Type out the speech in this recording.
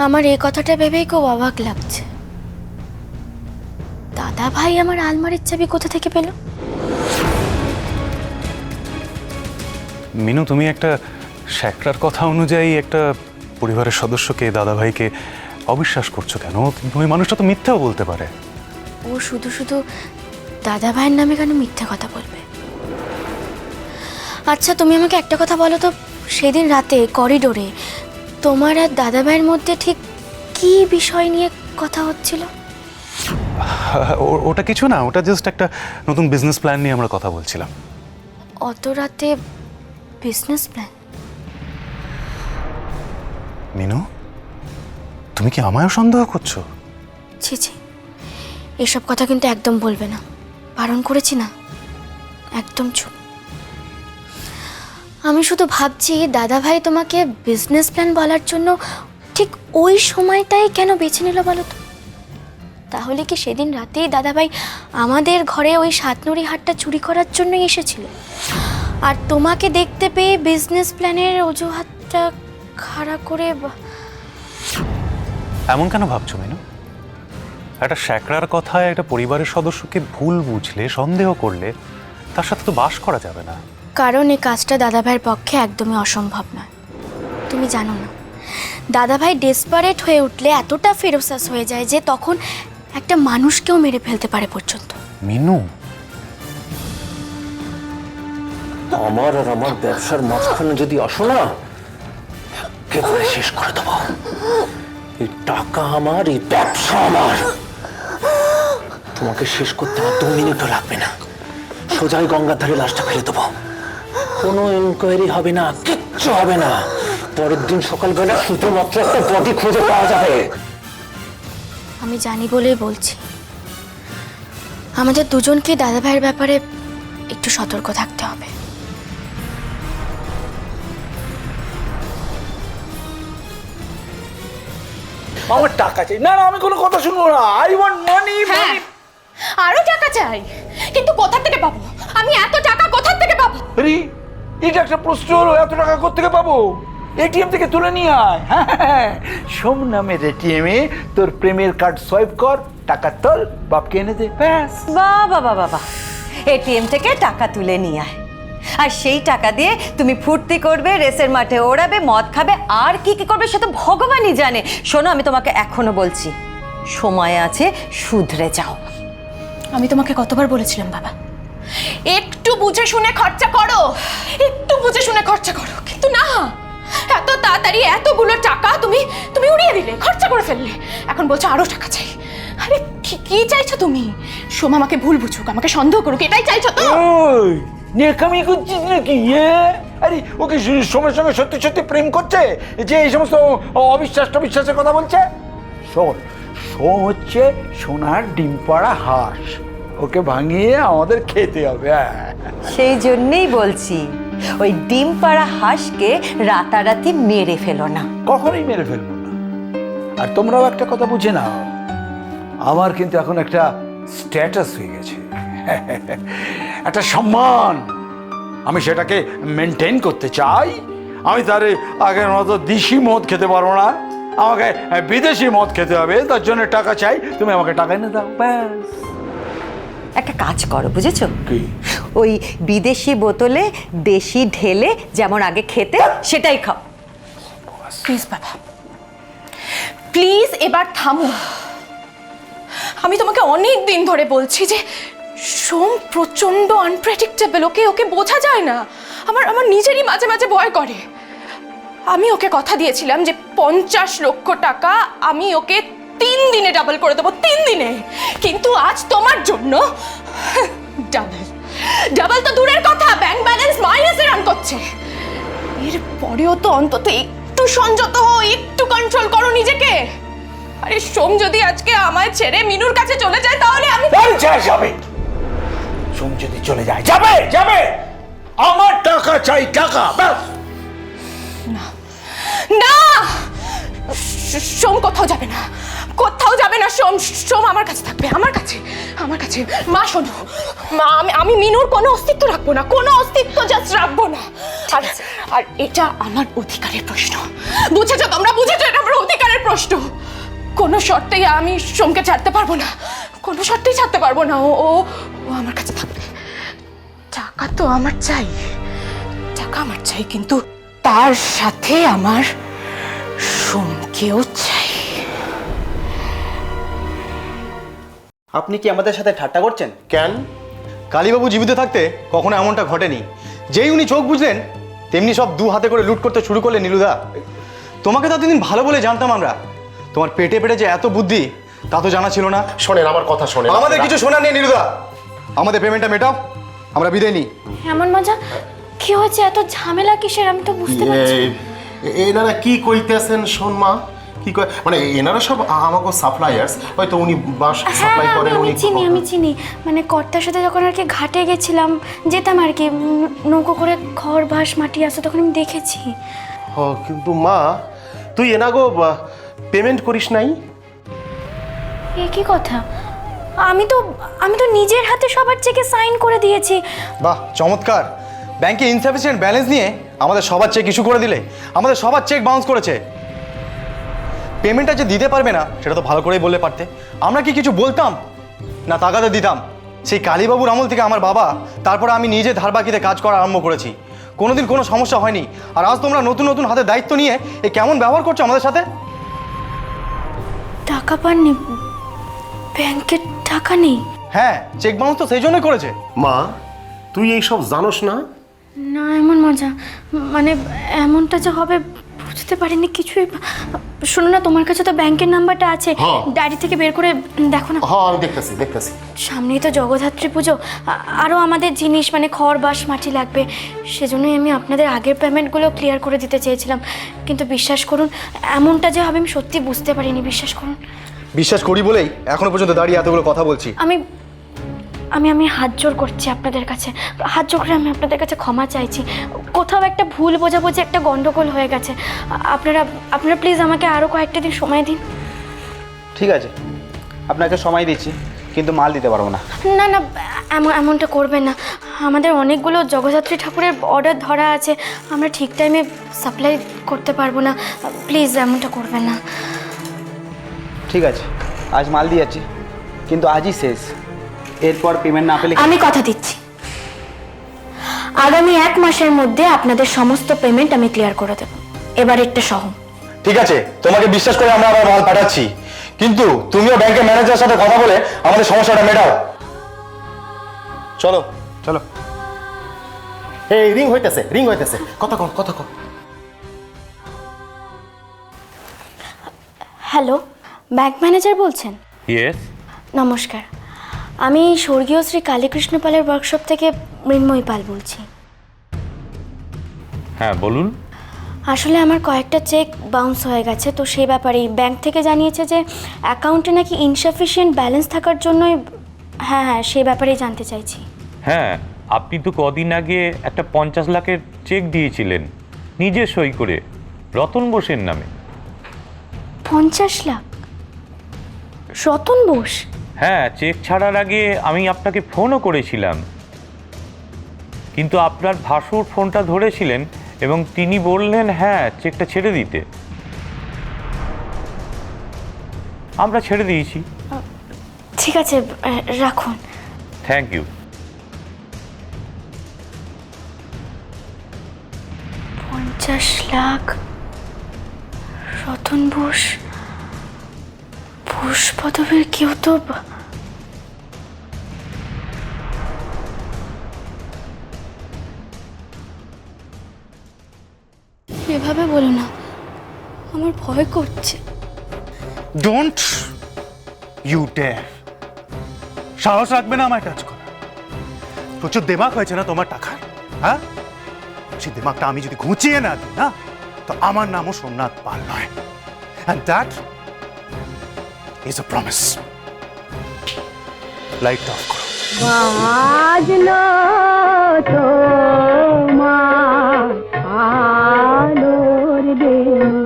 আমার এই কথাটা ভেবেই খুব অবাক লাগছে। দাদা ভাই আমার আলমারির চাবি কোথা থেকে পেল? মিনু, তুমি একটা শ্যাকরার কথা অনুযায়ী একটা পরিবারের সদস্যকে, দাদা ভাইকে অবিশ্বাস করছো কেন? ওই মানুষটা তো মিথ্যাও বলতে পারে। ও শুধু শুধু দাদা ভাইয়ের নামে কেন মিথ্যে কথা বলবে? আচ্ছা তুমি আমাকে একটা কথা বলো তো, সেদিন রাতে করিডোরে তোমার আর দাদা ভাইয়ের মধ্যে ঠিক কি বিষয় নিয়ে কথা হচ্ছিল? ওটা কিছু না, ওটা জাস্ট একটা নতুন বিজনেস প্ল্যান নিয়ে আমরা কথা বলছিলাম। অত রাতে বিজনেস প্ল্যান? মিনু, তুমি কি আমায়ও সন্দেহ করছো? ছি ছি, এসব কথা কিন্তু একদম বলবে না, বারণ করেছি না। একদম চুপ। আমি শুধু ভাবছি দাদা ভাই তোমাকে বিজনেস প্ল্যান বলার জন্য ঠিক ওই সময়টাই কেন বেছে নিল বলো তো? তাহলে কি সেদিন রাতেই দাদা ভাই আমাদের ঘরে ওই সাতনুরি হাটটা চুরি করার জন্যই এসেছিল, আর তোমাকে দেখতে পেয়ে বিজনেস প্ল্যানের অজুহাতটা খাড়া করে এমন কেন ভাবছো মিনু? একটা শ্যাকরার কথায় একটা পরিবারের সদস্যকে ভুল বুঝলে, সন্দেহ করলে তার সাথে তো বাস করা যাবে না। কারণ এই কাজটা দাদা ভাইয়ের পক্ষে একদমই অসম্ভব নয়। তুমি জানো না, দাদা ভাই ডেসপারেট হয়ে উঠলে এতটা ফেরোসাস হয়ে যায় যে তখন একটা মানুষকেও মেরে ফেলতে পারে পর্যন্ত। মিনু, আমার আর আমার ব্যবসার মাঝখানে যদি আসো না, একেবারে শেষ করে দেবো। এই টাকা আমার, এই ব্যবসা আমার। তোমাকে শেষ করতে আর 2 মিনিটও লাগবে না। সোজাই গঙ্গার ধারে লাশটা ফেলে দেবো। কোনো ইনকোয়ারি হবে না, কিচ্ছু হবে না। পরের দিন সকালবেলা শুধুমাত্র একটা বডি খুঁজে পাওয়া যাবে। আমি জানি বলেই বলছি, আমাদের দুজনকে দাদা ভাইয়ের ব্যাপারে একটু সতর্ক থাকতে হবে। আমার টাকা চাই। না না, আমি কোনো কথা শুনবো না। আই ওয়ান্ট মানি। হ্যাঁ, আরো টাকা চাই, কিন্তু কোথা থেকে পাবো? আমি এত টাকা কোথা থেকে পাবো? আরে এটা একটা প্রশ্ন হলো, এত টাকা কোত্থেকে পাবো? এটিএম থেকে তুলে নিয়ে আয়। হ্যাঁ, সোম নামের এটিএমে তোর প্রেমের কার্ড সোয়াইপ কর, টাকা তোল, বাপকে এনে দে, ব্যাস। বাবা বাবা বাবা, এটিএম থেকে টাকা তুলে নিয়ে আয়, আর সেই টাকা দিয়ে তুমি ফুর্তি করবে, রেসের মাঠে ওড়াবে, মদ খাবে, আর কি কি করবে সে তো ভগবানই জানে। শোনো, আমি তোমাকে এখনো বলছি, সময় আছে, শুধরে যাও। আমি তোমাকে কতবার বলেছিলাম বাবা, একটু বুঝে শুনে খরচা করো, একটু বুঝে শুনে খরচা করো, কিন্তু না, এত তাড়াতাড়ি এতগুলো টাকা তুমি তুমি উড়িয়ে দিলে, খরচা করে ফেললে। এখন বলছো আরো টাকা চাই। আরে কি চাইছো তুমি? সোম আমাকে ভুল বুঝুক, আমাকে সন্দেহ করুক, এটাই চাইছো তো? ওই নেকামি করছিস নাকি? আরে ওকে সময়ের সঙ্গে সত্যি সত্যি প্রেম করছে যে এই সমস্ত অবিশ্বাসের কথা বলছে? শোন, সোম হচ্ছে সোনার ডিম পাড়া হাঁস, ওকে ভাঙিয়ে আমাদের খেতে হবে। সেই জন্যেই বলছি, ওই ডিম পাড়া হাঁসকে রাতারাতি মেরে ফেলো না। কখনোই মেরে ফেলবো না। আর তোমরাও একটা কথা বুঝে নাও, আমার কিন্তু এখন একটা স্ট্যাটাস হয়ে গেছে, একটা সম্মান। আমি সেটাকে মেনটেন করতে চাই। আমি তার আগের মতো দেশি মদ খেতে পারবো না, আমাকে বিদেশি মদ খেতে হবে। তার জন্য টাকা চাই, তুমি আমাকে টাকা এনে দাও, ব্যাস। একটা কাজ করো, বুঝেছো? কি? ওই বিদেশি বোতলে দেশি ঢেলে যেমন আগে খেতে, সেটাই খাও। প্লিজ বাবা, প্লিজ এবার থামো। আমি তোমাকে অনেক দিন ধরে বলছি যে সোম প্রচন্ড আনপ্রেডিক্টেবল, ওকে বোঝা যায় না। আমার নিজেরই মাঝে মাঝে ভয় করে। আমি ওকে কথা দিয়েছিলাম যে 50 লক্ষ টাকা আমি ওকে 3 দিনে ডাবল করে দেবো, 3 দিনে। কিন্তু আজ তোমার জন্য ডাবল তো দূরের কথা, ব্যাংক ব্যালেন্স মাইনাসে রান করছে। এর পরেও তো অন্তত একটু সংযত হও, একটু কন্ট্রোল করো নিজেকে। আরে সোম যদি আজকে আমায় ছেড়ে মিনুর কাছে চলে যায়, তাহলে আমি যাবে। সোম যদি চলে যায়, যাবে। আমার টাকা চাই, টাকা, ব্যাস। না, সোম কোথাও যাবে না, কোথাও যাবে না। সোম আমার কাছে থাকবে, আমার কাছে। মা শোনো, মা, আমি মিনুর কোনো অস্তিত্ব রাখবো না, কোনো অস্তিত্ব জাস্ট রাখবো না। আর এটা আমার অধিকারের প্রশ্ন, বুঝেছো তোমরা? বুঝেছো, এটা আমার অধিকারের প্রশ্ন। কোনো শর্তেই আমি সোমকে ছাড়তে পারবো না, কোনো শর্তেই ছাড়তে পারবো না। ও ও ও আমার কাছে থাকবে। টাকা তো আমার চাই, টাকা আমার চাই, কিন্তু তার সাথে আমার সোমকেও চাই। আপনি কি আমাদের সাথে ঠাট্টা করছেন? কেন? কালীবাবু জীবিত থাকতে কখনো এমনটা ঘটেনি। যেই উনি চোখ বুঝলেন তেমনি সব দু হাতে করে লুট করতে শুরু করলেন। নীলুদা, তোমাকে তো এতদিন ভালো বলে জানতাম আমরা, তোমার পেটে পেটে যে এত বুদ্ধি তা তো জানা ছিল না। শোনেন আমার কথা শোনেন। আমাদের কিছু শোনার নেই নীলুদা, আমাদের পেমেন্টটা মেটাও, আমরা বিদায় নিই। এমন মজা কি হয়েছে? এত ঝামেলা কিসের আমি তো বুঝতে পারছি না। এনারা কি কইতেছেন শোন মা, কি কয় মানে এনারা সব আমাকে সাপ্লায়ার্স, হয়তো উনি বাস হ্যাঁ সাপ্লাই করেন। আমি উনি চিনি, আমি চিনি, মানে কর্তার সাথে যখন আর কি ঘাটে গেছিলাম, যেতাম আর কি, নৌকো করে খড় বাঁশ মাটি আসে, তখন আমি দেখেছি। কিন্তু মা তুই এনাগো পেমেন্ট করিস নাই? এ কি কথা? আমি তো নিজের হাতে সবার চেকে সাইন করে দিয়েছি। বাহ, চমৎকার। ব্যাংকে ইনসাফিসিয়েন্ট ব্যালেন্স নিয়ে আমাদের সবার চেক ইস্যু করে দিলে, আমাদের সবার চেক বাউন্স করেছে। পেমেন্টটা যে দিতে পারবে না সেটা তো ভালো করেই বললে পারতে। আমরা কি কিছু বলতাম না তাগাদা দিতাম? সেই কালীবাবুর আমল থেকে আমার বাবা, তারপরে আমি নিজে ধার বাকিতে কাজ করা আরম্ভ করেছি, কোনোদিন কোনো সমস্যা হয়নি। আর আজ তোমরা নতুন নতুন হাতে দায়িত্ব নিয়ে এ কেমন ব্যবহার করছো আমাদের সাথে? টাকা পাননি? ব্যাংকে টাকা নেই? হ্যাঁ, চেক বাউন্স তো সেই জন্যই করেছে। মা তুই এই সব জানোস না? না, এমন মজা, মানে এমনটা যে হবে বুঝতে পারিনি কিছুই। শোনো না, তোমার কাছে তো ব্যাংকের নাম্বারটা আছে, হ্যাঁ। ডায়েরি থেকে বের করে দেখো না। হ্যাঁ আমি দেখতেছি। সামনেই তো জগদ্ধাত্রী পুজো, আরও আমাদের জিনিস মানে খড় বাঁশ মাটি লাগবে, সেজন্যই আমি আপনাদের আগের পেমেন্টগুলো ক্লিয়ার করে দিতে চেয়েছিলাম। কিন্তু বিশ্বাস করুন, এমনটা যে হবে আমি সত্যি বুঝতে পারিনি, বিশ্বাস করুন। বিশ্বাস করি বলেই এখনো পর্যন্ত দাঁড়িয়ে এতগুলো কথা বলছি। আমি আমি আমি হাত জোর করছি আপনাদের কাছে, হাত জোর করে আমি আপনাদের কাছে ক্ষমা চাইছি। কোথাও একটা ভুল বোঝাবুঝি, একটা গন্ডগোল হয়ে গেছে। আপনারা প্লিজ আমাকে আরও কয়েকটা দিন সময় দিন। ঠিক আছে, আপনাকে সময় দিচ্ছি, কিন্তু মাল দিতে পারবো না। না না, এমনটা করবেন না। আমাদের অনেকগুলো জগদ্ধাত্রী ঠাকুরের অর্ডার ধরা আছে, আমরা ঠিক টাইমে সাপ্লাই করতে পারবো না। প্লিজ এমনটা করবেন না। ঠিক আছে, আজ মাল দিয়ে যাচ্ছি, কিন্তু আজই শেষ। এরপর পেমেন্ট না পেলে আমি কথা দিচ্ছি, আগামী 1 মাসের মধ্যে আপনাদের সমস্ত পেমেন্ট আমি ক্লিয়ার করে দেবো, এবার একটা সহ। ঠিক আছে, তোমাকে বিশ্বাস করে আমরা আবার মাল পাঠাচ্ছি, কিন্তু তুমিও ব্যাংকের ম্যানেজারের সাথে কথা বলে আমাদের সমস্যাটা মেটাও। চলো চলো। এই রিং হইতেছে, কথা কর। হ্যালো, ব্যাংক ম্যানেজার বলছেন? ইয়েস। নমস্কার, আমি স্বর্গীয় শ্রী কালীকৃষ্ণ পালের ওয়ার্কশপ থেকে মৃন্ময়ী পাল বলছি। হ্যাঁ বলুন। আসলে আমার কয়েকটা চেক বাউন্স হয়ে গেছে, তো সেই ব্যাপারেই ব্যাংক থেকে জানিয়েছে যে অ্যাকাউন্টে নাকি ইনসাফিসিয়েন্ট ব্যালেন্স থাকার জন্যই। হ্যাঁ, সেই ব্যাপারেই জানতে চাইছি। হ্যাঁ, আপনি তো কদিন আগে একটা 50 লাখের চেক দিয়েছিলেন নিজে সই করে রতন বোসের নামে। 50 লাখ? রতন বোস? হ্যাঁ, চেক ছাড়ার আগে আমি আপনাকে ফোনও করেছিলাম, কিন্তু আপনার ভাসুর ফোনটা ধরেছিলেন এবং তিনি বললেন হ্যাঁ চেকটা ছেড়ে দিতে। আমরা ছেড়ে দিয়েছি। ঠিক আছে, রাখুন। Thank you. 50 লাখ, রতন বোস, বোস পদবীর কেউ তো। এভাবে বলো না, আমার ভয় করছে। ডোন্ট ইউ ডেয়ার, সাহস রাখবে না আমার কাজ করা। প্রচুর দেমাগ হয়েছে না তোমার টাকার, হ্যাঁ? সেই দেমাগটা আমি যদি ঘুচিয়ে না দিই না, তো আমার নামও সোমনাথ পাল নয়। And that is a promise. Light off করো। বাজলো তোমার আলোর বেল।